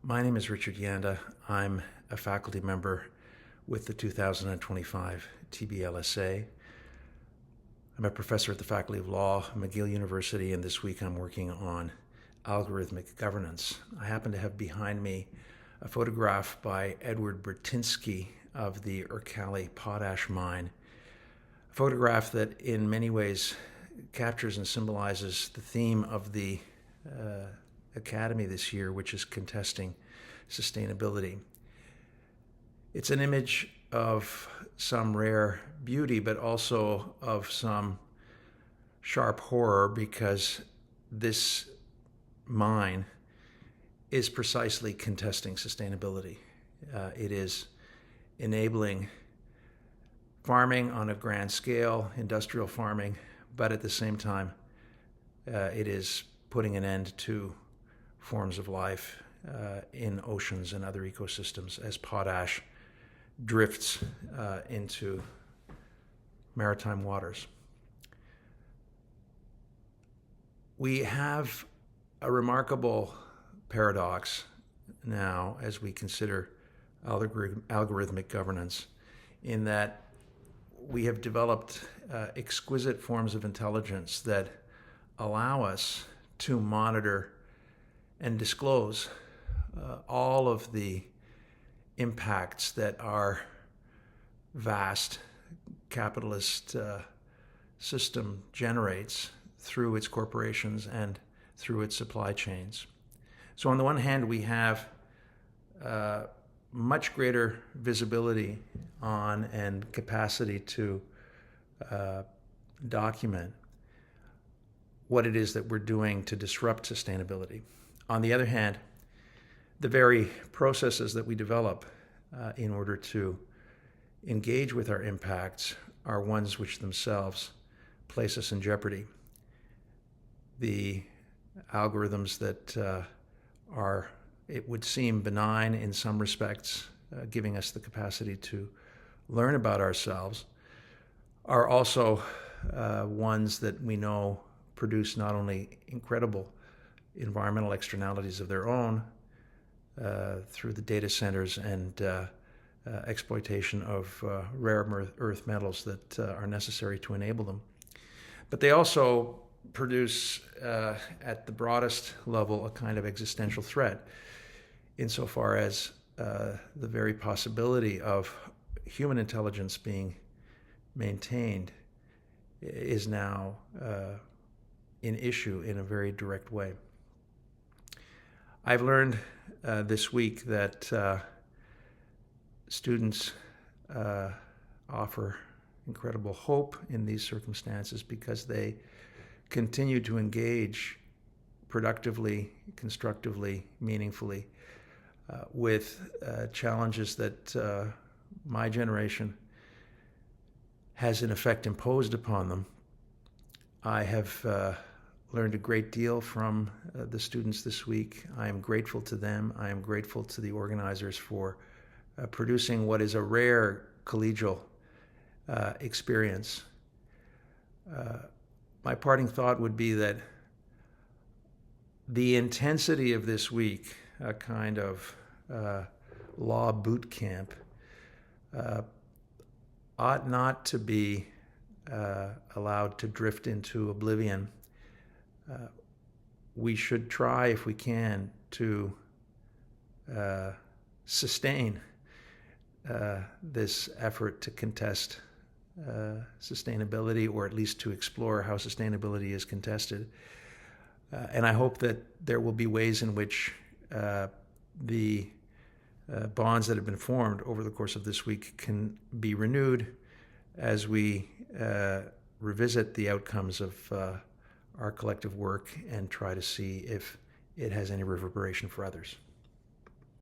My name is Richard Janda. I'm a faculty member with the 2025 TBLSA. I'm a professor at the Faculty of Law, McGill University, and this week I'm working on algorithmic governance. I happen to have behind me a photograph by Edward Bertinsky of the Urkali potash mine, a photograph that in many ways captures and symbolizes the theme of the Academy this year, which is contesting sustainability. It's an image of some rare beauty, but also of some sharp horror, because this mine is precisely contesting sustainability. It is enabling farming on a grand scale, industrial farming, but at the same time, it is putting an end to forms of life in oceans and other ecosystems as potash drifts into maritime waters. We have a remarkable paradox now as we consider algorithmic governance, in that we have developed exquisite forms of intelligence that allow us to monitor and disclose all of the impacts that our vast capitalist system generates through its corporations and through its supply chains. So on the one hand, we have much greater visibility on and capacity to document what it is that we're doing to disrupt sustainability. On the other hand, the very processes that we develop in order to engage with our impacts are ones which themselves place us in jeopardy. The algorithms that are, it would seem, benign in some respects, giving us the capacity to learn about ourselves, are also ones that we know produce not only incredible environmental externalities of their own through the data centers and exploitation of rare earth metals that are necessary to enable them, but they also produce at the broadest level a kind of existential threat, insofar as the very possibility of human intelligence being maintained is now an issue in a very direct way. I've learned this week that students offer incredible hope in these circumstances because they continue to engage productively, constructively, meaningfully with challenges that my generation has in effect imposed upon them. I have learned a great deal from the students this week. I am grateful to them. I am grateful to the organizers for producing what is a rare collegial experience. My parting thought would be that the intensity of this week, a kind of law boot camp, ought not to be allowed to drift into oblivion. We should try, if we can, to sustain this effort to contest sustainability, or at least to explore how sustainability is contested. And I hope that there will be ways in which the bonds that have been formed over the course of this week can be renewed as we revisit the outcomes of our collective work and try to see if it has any reverberation for others.